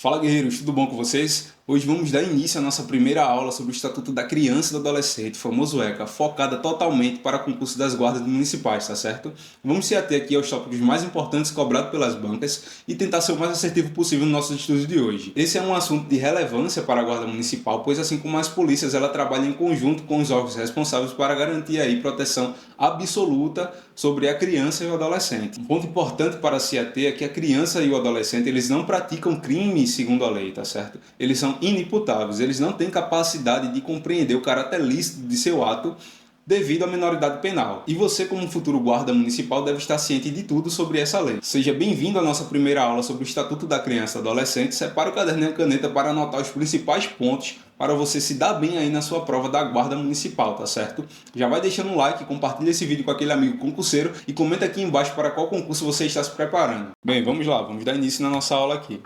Fala guerreiros, tudo bom com vocês? Hoje vamos dar início à nossa primeira aula sobre o Estatuto da Criança e do Adolescente, o famoso ECA, focada totalmente para concurso das guardas municipais, tá certo? Vamos se ater aqui aos tópicos mais importantes cobrados pelas bancas e tentar ser o mais assertivo possível no nosso estudo de hoje. Esse é um assunto de relevância para a guarda municipal, pois assim como as polícias, ela trabalha em conjunto com os órgãos responsáveis para garantir aí proteção absoluta sobre a criança e o adolescente. Um ponto importante para se ater é que a criança e o adolescente, eles não praticam crime segundo a lei, tá certo? Eles são inimputáveis, eles não têm capacidade de compreender o caráter lícito de seu ato devido à minoridade penal. E você, como futuro guarda municipal, deve estar ciente de tudo sobre essa lei. Seja bem-vindo à nossa primeira aula sobre o Estatuto da Criança e do Adolescente. Separe o caderno e a caneta para anotar os principais pontos para você se dar bem aí na sua prova da guarda municipal, tá certo? Já vai deixando um like, compartilha esse vídeo com aquele amigo concurseiro e comenta aqui embaixo para qual concurso você está se preparando. Bem, vamos lá, vamos dar início na nossa aula aqui.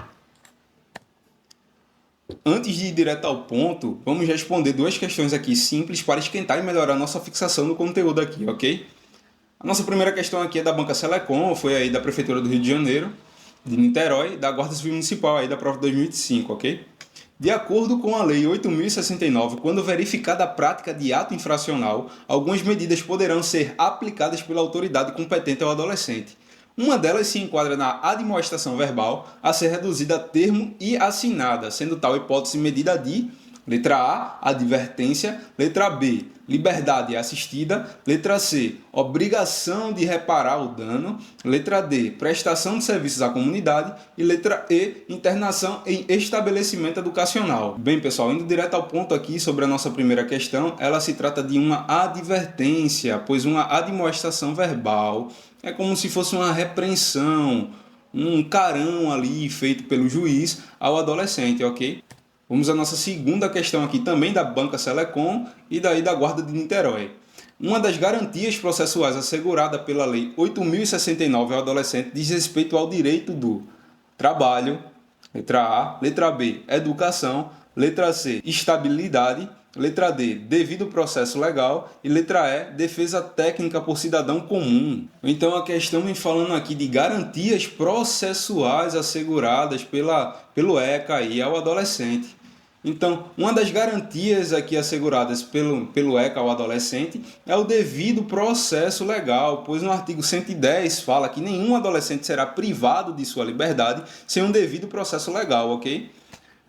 Antes de ir direto ao ponto, vamos responder duas questões aqui simples para esquentar e melhorar nossa fixação no conteúdo aqui, ok? A nossa primeira questão aqui é da Banca Selecom, foi aí da Prefeitura do Rio de Janeiro, de Niterói, da Guarda Civil Municipal aí da prova de 2005, ok? De acordo com a Lei 8.069, quando verificada a prática de ato infracional, algumas medidas poderão ser aplicadas pela autoridade competente ao adolescente. Uma delas se enquadra na admoestação verbal a ser reduzida a termo e assinada, sendo tal hipótese medida de letra A, advertência, letra B, liberdade assistida, letra C, obrigação de reparar o dano, letra D, prestação de serviços à comunidade e letra E, internação em estabelecimento educacional. Bem, pessoal, indo direto ao ponto aqui sobre a nossa primeira questão, ela se trata de uma advertência, pois uma admoestação verbal é como se fosse uma repreensão, um carão ali feito pelo juiz ao adolescente, ok? Vamos à nossa segunda questão aqui, também da Banca Selecom e daí da Guarda de Niterói. Uma das garantias processuais assegurada pela Lei 8.069 ao adolescente diz respeito ao direito do trabalho, letra A, letra B, educação, letra C, estabilidade, letra D, devido processo legal e letra E, defesa técnica por cidadão comum. Então a questão vem falando aqui de garantias processuais asseguradas pelo ECA e ao adolescente. Então, uma das garantias aqui asseguradas pelo ECA ao adolescente é o devido processo legal, pois no artigo 110 fala que nenhum adolescente será privado de sua liberdade sem um devido processo legal, ok?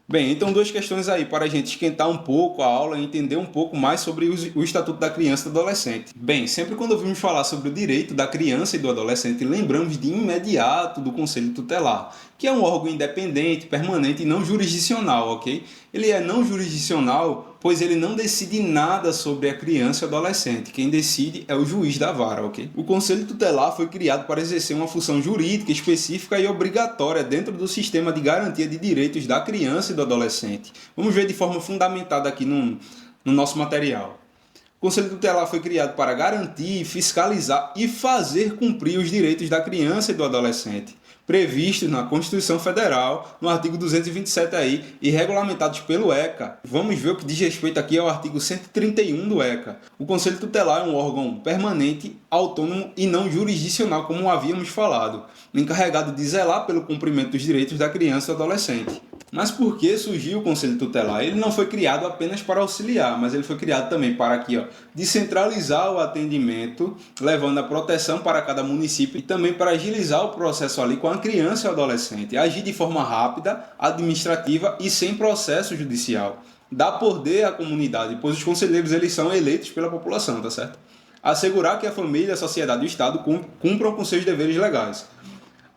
Bem, então duas questões aí para a gente esquentar um pouco a aula e entender um pouco mais sobre o Estatuto da Criança e do Adolescente. Bem, sempre quando ouvimos falar sobre o direito da criança e do adolescente, lembramos de imediato do Conselho Tutelar, que é um órgão independente, permanente e não jurisdicional, ok? Ele é não jurisdicional, pois ele não decide nada sobre a criança e o adolescente. Quem decide é o juiz da vara, ok? O Conselho Tutelar foi criado para exercer uma função jurídica específica e obrigatória dentro do sistema de garantia de direitos da criança e do adolescente. Vamos ver de forma fundamentada aqui no nosso material. O Conselho Tutelar foi criado para garantir, fiscalizar e fazer cumprir os direitos da criança e do adolescente, previstos na Constituição Federal, no artigo 227 aí, e regulamentados pelo ECA. Vamos ver o que diz respeito aqui ao artigo 131 do ECA. O Conselho Tutelar é um órgão permanente, autônomo e não jurisdicional, como havíamos falado, encarregado de zelar pelo cumprimento dos direitos da criança e do adolescente. Mas por que surgiu o Conselho Tutelar? Ele não foi criado apenas para auxiliar, mas ele foi criado também para aqui, descentralizar o atendimento, levando a proteção para cada município e também para agilizar o processo ali com a criança e o adolescente, agir de forma rápida, administrativa e sem processo judicial. Dá poder à comunidade, pois os conselheiros eles são eleitos pela população, tá certo? Assegurar que a família, a sociedade e o Estado cumpram com seus deveres legais.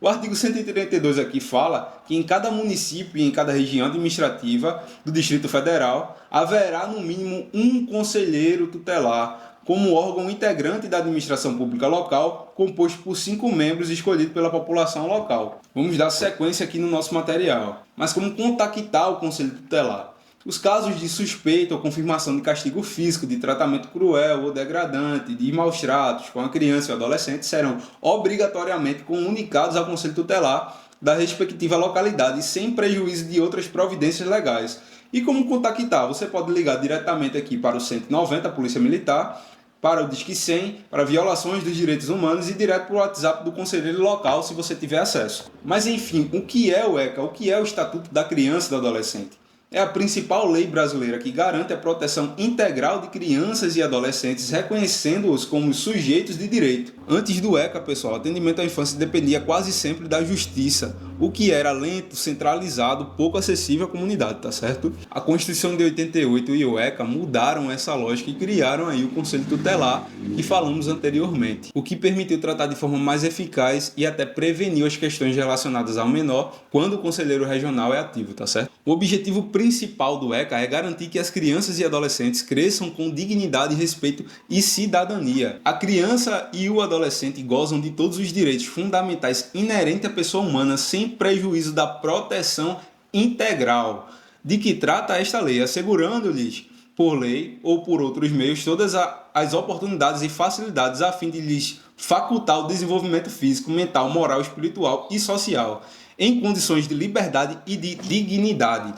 O artigo 132 aqui fala que em cada município e em cada região administrativa do Distrito Federal haverá no mínimo um conselheiro tutelar como órgão integrante da administração pública local, composto por 5 membros escolhidos pela população local. Vamos dar sequência aqui no nosso material. Mas como contactar o Conselho Tutelar? Os casos de suspeita ou confirmação de castigo físico, de tratamento cruel ou degradante, de maus tratos com a criança e o adolescente serão obrigatoriamente comunicados ao Conselho Tutelar da respectiva localidade, sem prejuízo de outras providências legais. E como contactar? Você pode ligar diretamente aqui para o 190, a Polícia Militar, para o Disque 100, para violações dos direitos humanos e direto para o WhatsApp do conselheiro local, se você tiver acesso. Mas enfim, o que é o ECA? O que é o Estatuto da Criança e do Adolescente? É a principal lei brasileira que garante a proteção integral de crianças e adolescentes, reconhecendo-os como sujeitos de direito. Antes do ECA, pessoal, o atendimento à infância dependia quase sempre da justiça, o que era lento, centralizado, pouco acessível à comunidade, tá certo? A Constituição de 88 e o ECA mudaram essa lógica e criaram aí o Conselho Tutelar, que falamos anteriormente, o que permitiu tratar de forma mais eficaz e até prevenir as questões relacionadas ao menor quando o conselheiro regional é ativo, tá certo? O objetivo principal do ECA é garantir que as crianças e adolescentes cresçam com dignidade, respeito e cidadania. A criança e o adolescente gozam de todos os direitos fundamentais inerentes à pessoa humana, sem prejuízo da proteção integral. De que trata esta lei? Assegurando-lhes, por lei ou por outros meios, todas as oportunidades e facilidades a fim de lhes facultar o desenvolvimento físico, mental, moral, espiritual e social, em condições de liberdade e de dignidade.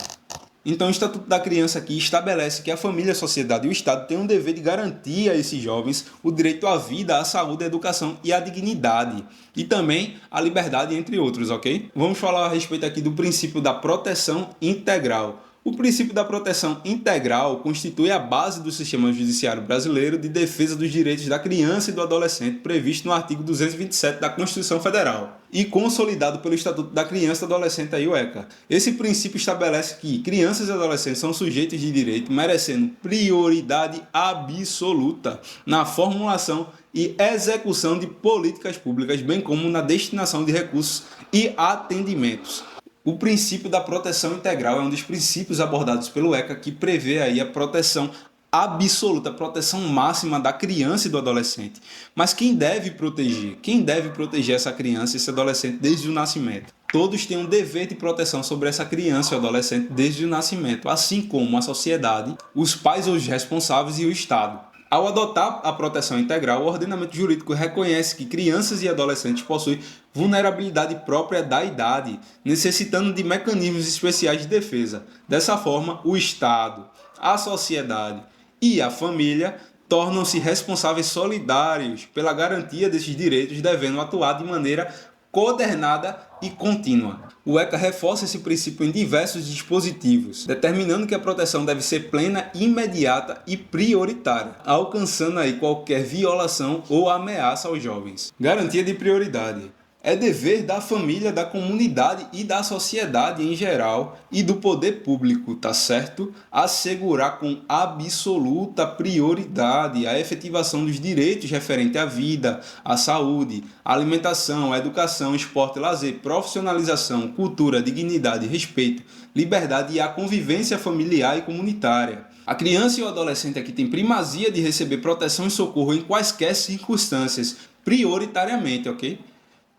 Então, o Estatuto da Criança aqui estabelece que a família, a sociedade e o Estado têm um dever de garantir a esses jovens o direito à vida, à saúde, à educação e à dignidade. E também à liberdade, entre outros, ok? Vamos falar a respeito aqui do princípio da proteção integral. O princípio da proteção integral constitui a base do sistema judiciário brasileiro de defesa dos direitos da criança e do adolescente, previsto no artigo 227 da Constituição Federal e consolidado pelo Estatuto da Criança e do Adolescente, aí, o ECA. Esse princípio estabelece que crianças e adolescentes são sujeitos de direito, merecendo prioridade absoluta na formulação e execução de políticas públicas, bem como na destinação de recursos e atendimentos. O princípio da proteção integral é um dos princípios abordados pelo ECA, que prevê aí a proteção absoluta, a proteção máxima da criança e do adolescente. Mas quem deve proteger? Quem deve proteger essa criança e esse adolescente desde o nascimento? Todos têm um dever de proteção sobre essa criança e adolescente desde o nascimento, assim como a sociedade, os pais ou os responsáveis e o Estado. Ao adotar a proteção integral, o ordenamento jurídico reconhece que crianças e adolescentes possuem vulnerabilidade própria da idade, necessitando de mecanismos especiais de defesa. Dessa forma, o Estado, a sociedade e a família tornam-se responsáveis solidários pela garantia desses direitos, devendo atuar de maneira coordenada e contínua. O ECA reforça esse princípio em diversos dispositivos, determinando que a proteção deve ser plena, imediata e prioritária, alcançando aí qualquer violação ou ameaça aos jovens. Garantia de prioridade. É dever da família, da comunidade e da sociedade em geral e do poder público, tá certo? Assegurar com absoluta prioridade a efetivação dos direitos referentes à vida, à saúde, à alimentação, à educação, esporte, lazer, profissionalização, cultura, dignidade, respeito, liberdade e a convivência familiar e comunitária. A criança e o adolescente aqui têm primazia de receber proteção e socorro em quaisquer circunstâncias, prioritariamente, ok?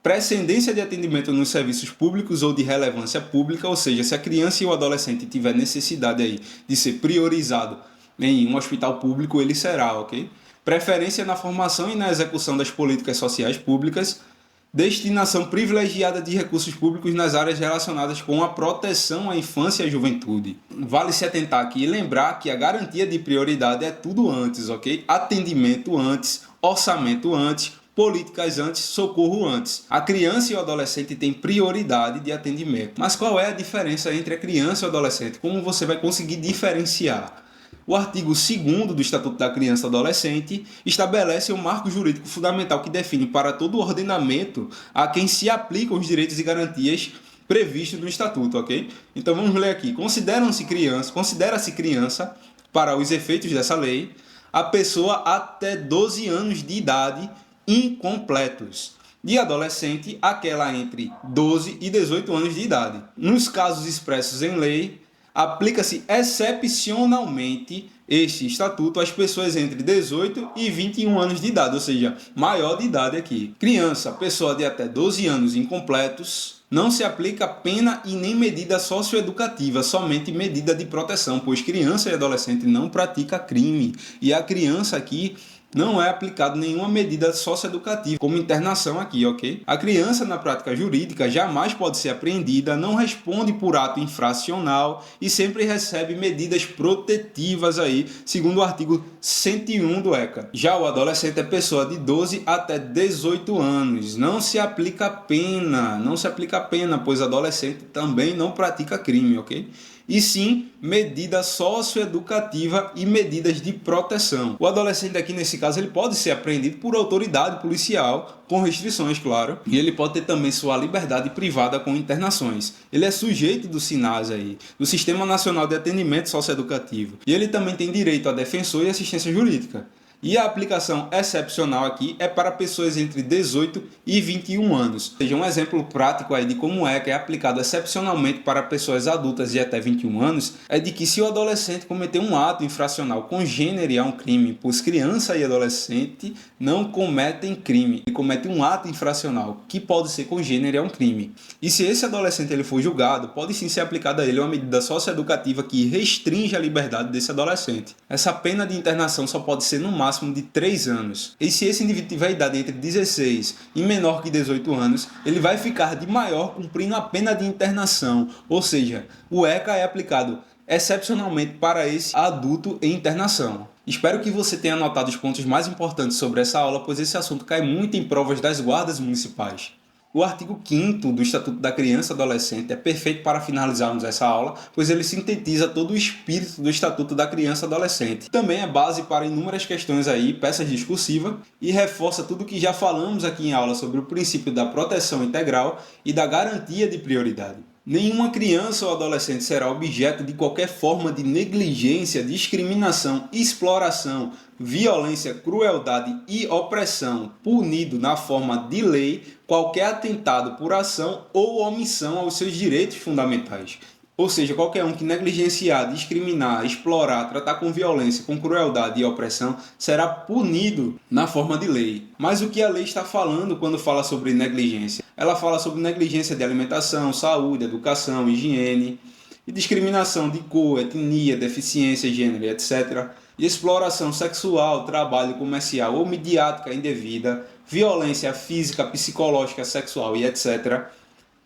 Precedência de atendimento nos serviços públicos ou de relevância pública, ou seja, se a criança e o adolescente tiver necessidade aí de ser priorizado em um hospital público, ele será, ok? Preferência na formação e na execução das políticas sociais públicas, destinação privilegiada de recursos públicos nas áreas relacionadas com a proteção à infância e à juventude. Vale se atentar aqui e lembrar que a garantia de prioridade é tudo antes, ok? Atendimento antes, orçamento antes, políticas antes, socorro antes. A criança e o adolescente têm prioridade de atendimento. Mas qual é a diferença entre a criança e o adolescente? Como você vai conseguir diferenciar? O artigo 2º do Estatuto da Criança e do Adolescente estabelece um marco jurídico fundamental que define para todo o ordenamento a quem se aplicam os direitos e garantias previstos no Estatuto, ok? Então vamos ler aqui. Considera-se criança, para os efeitos dessa lei, a pessoa até 12 anos de idade incompletos, de adolescente aquela entre 12 e 18 anos de idade. Nos casos expressos em lei, aplica-se excepcionalmente este estatuto às pessoas entre 18 e 21 anos de idade, ou seja, maior de idade aqui. Criança, pessoa de até 12 anos incompletos, não se aplica pena e nem medida socioeducativa, somente medida de proteção, pois criança e adolescente não pratica crime. E a criança aqui não é aplicado nenhuma medida socioeducativa, como internação aqui, ok? A criança, na prática jurídica, jamais pode ser apreendida, não responde por ato infracional e sempre recebe medidas protetivas aí, segundo o artigo 101 do ECA. Já o adolescente é pessoa de 12 até 18 anos. Não se aplica pena, pois adolescente também não pratica crime, ok? E sim medida socioeducativa e medidas de proteção. O adolescente aqui, nesse caso, ele pode ser apreendido por autoridade policial, com restrições, claro, e ele pode ter também sua liberdade privada com internações. Ele é sujeito do SINAS aí, do Sistema Nacional de Atendimento Socioeducativo, e ele também tem direito a defensor e assistência jurídica. E a aplicação excepcional aqui é para pessoas entre 18 e 21 anos. Ou seja, um exemplo prático aí de como é que é aplicado excepcionalmente para pessoas adultas de até 21 anos é de que se o adolescente cometer um ato infracional congênere a um crime, pois criança e adolescente não cometem crime, ele comete um ato infracional que pode ser congênere a um crime. E se esse adolescente ele for julgado, pode sim ser aplicada a ele uma medida socioeducativa que restringe a liberdade desse adolescente. Essa pena de internação só pode ser no máximo de 3 anos. E se esse indivíduo tiver idade entre 16 e menor que 18 anos, ele vai ficar de maior cumprindo a pena de internação. Ou seja, o ECA é aplicado excepcionalmente para esse adulto em internação. Espero que você tenha anotado os pontos mais importantes sobre essa aula, pois esse assunto cai muito em provas das guardas municipais. O artigo 5º do Estatuto da Criança e Adolescente é perfeito para finalizarmos essa aula, pois ele sintetiza todo o espírito do Estatuto da Criança e Adolescente. Também é base para inúmeras questões aí, peças discursivas, e reforça tudo o que já falamos aqui em aula sobre o princípio da proteção integral e da garantia de prioridade. Nenhuma criança ou adolescente será objeto de qualquer forma de negligência, discriminação, exploração, violência, crueldade e opressão, punido na forma de lei qualquer atentado por ação ou omissão aos seus direitos fundamentais. Ou seja, qualquer um que negligenciar, discriminar, explorar, tratar com violência, com crueldade e opressão, será punido na forma de lei. Mas o que a lei está falando quando fala sobre negligência? Ela fala sobre negligência de alimentação, saúde, educação, higiene, e discriminação de cor, etnia, deficiência, gênero, etc. E exploração sexual, trabalho comercial ou midiática indevida, violência física, psicológica, sexual e etc.,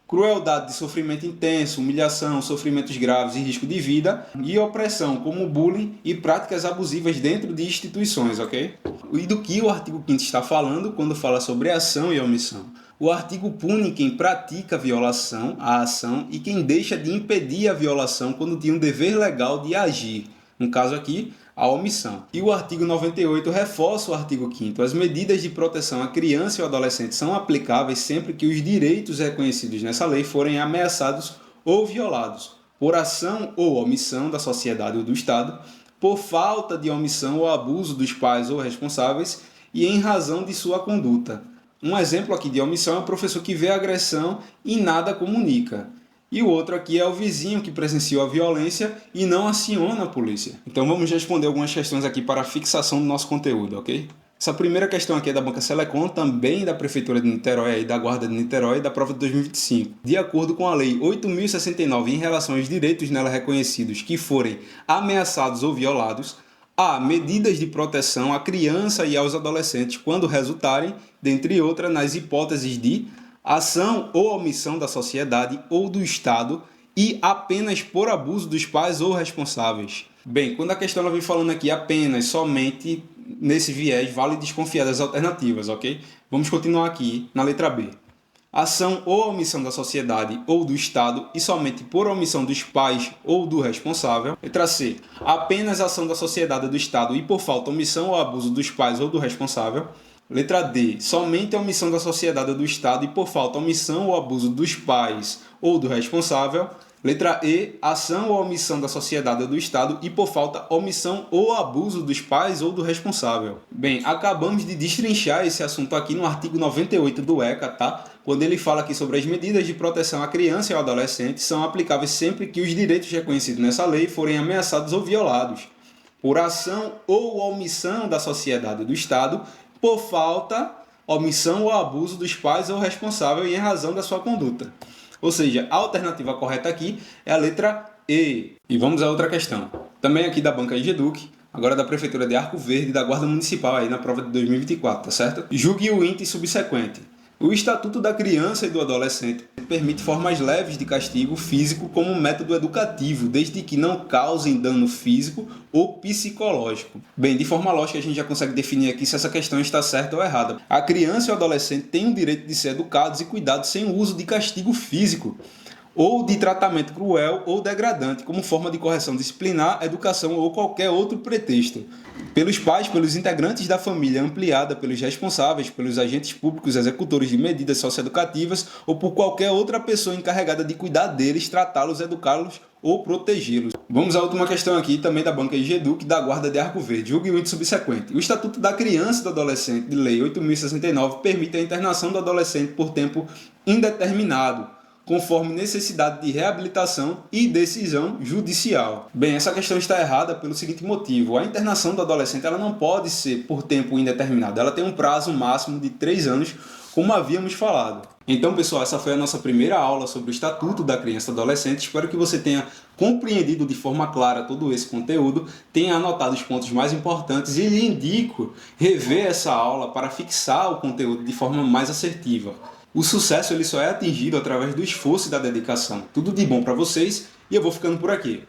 crueldade de sofrimento intenso, humilhação, sofrimentos graves e risco de vida, e opressão, como bullying e práticas abusivas dentro de instituições, ok? E do que o artigo 5º está falando quando fala sobre ação e omissão? O artigo pune quem pratica a violação, a ação, e quem deixa de impedir a violação quando tem um dever legal de agir. No caso aqui, a omissão. E o artigo 98 reforça o artigo 5º. As medidas de proteção à criança e ao adolescente são aplicáveis sempre que os direitos reconhecidos nessa lei forem ameaçados ou violados, por ação ou omissão da sociedade ou do Estado, por falta de omissão ou abuso dos pais ou responsáveis e em razão de sua conduta. Um exemplo aqui de omissão é o professor que vê a agressão e nada comunica. E o outro aqui é o vizinho que presenciou a violência e não aciona a polícia. Então vamos responder algumas questões aqui para a fixação do nosso conteúdo, ok? Essa primeira questão aqui é da Banca Selecom, também da Prefeitura de Niterói e da Guarda de Niterói, da prova de 2025. De acordo com a Lei 8.069, em relação aos direitos nela reconhecidos que forem ameaçados ou violados, há medidas de proteção à criança e aos adolescentes quando resultarem, dentre outras, nas hipóteses de ação ou omissão da sociedade ou do Estado e apenas por abuso dos pais ou responsáveis. Bem, quando a questão ela vem falando aqui apenas, somente nesse viés, vale desconfiar das alternativas, ok? Vamos continuar aqui na letra B. Ação ou omissão da sociedade ou do Estado e somente por omissão dos pais ou do responsável. Letra C. Apenas ação da sociedade ou do Estado e por falta, omissão ou abuso dos pais ou do responsável. Letra D. Somente a omissão da sociedade ou do Estado e por falta, omissão ou abuso dos pais ou do responsável. Letra E. Ação ou omissão da sociedade ou do Estado e por falta, omissão ou abuso dos pais ou do responsável. Bem, acabamos de destrinchar esse assunto aqui no artigo 98 do ECA, tá? Quando ele fala aqui sobre as medidas de proteção à criança e ao adolescente são aplicáveis sempre que os direitos reconhecidos nessa lei forem ameaçados ou violados por ação ou omissão da sociedade ou do Estado, por falta, omissão ou abuso dos pais ou responsável e em razão da sua conduta. Ou seja, a alternativa correta aqui é a letra E. E vamos a outra questão. Também aqui da Banca Egeduc. agora da Prefeitura de Arco Verde, da Guarda Municipal aí na prova de 2024, tá certo? Julgue o índice subsequente. O Estatuto da Criança e do Adolescente permite formas leves de castigo físico como método educativo, desde que não causem dano físico ou psicológico. Bem, de forma lógica a gente já consegue definir aqui se essa questão está certa ou errada. A criança e o adolescente têm o direito de ser educados e cuidados sem o uso de castigo físico ou de tratamento cruel ou degradante, como forma de correção disciplinar, educação ou qualquer outro pretexto. Pelos pais, pelos integrantes da família ampliada, pelos responsáveis, pelos agentes públicos, executores de medidas socioeducativas ou por qualquer outra pessoa encarregada de cuidar deles, tratá-los, educá-los ou protegê-los. Vamos à última questão aqui, também da banca IGEDUC, da Guarda de Arco Verde. Julgue o índice subsequente. O Estatuto da Criança e do Adolescente, de Lei 8.069, permite a internação do adolescente por tempo indeterminado, conforme necessidade de reabilitação e decisão judicial. Bem, essa questão está errada pelo seguinte motivo. A internação do adolescente ela não pode ser por tempo indeterminado. Ela tem um prazo máximo de 3 anos, como havíamos falado. Então, pessoal, essa foi a nossa primeira aula sobre o Estatuto da Criança e do Adolescente. Espero que você tenha compreendido de forma clara todo esse conteúdo, tenha anotado os pontos mais importantes e lhe indico rever essa aula para fixar o conteúdo de forma mais assertiva. O sucesso ele só é atingido através do esforço e da dedicação. Tudo de bom para vocês e eu vou ficando por aqui.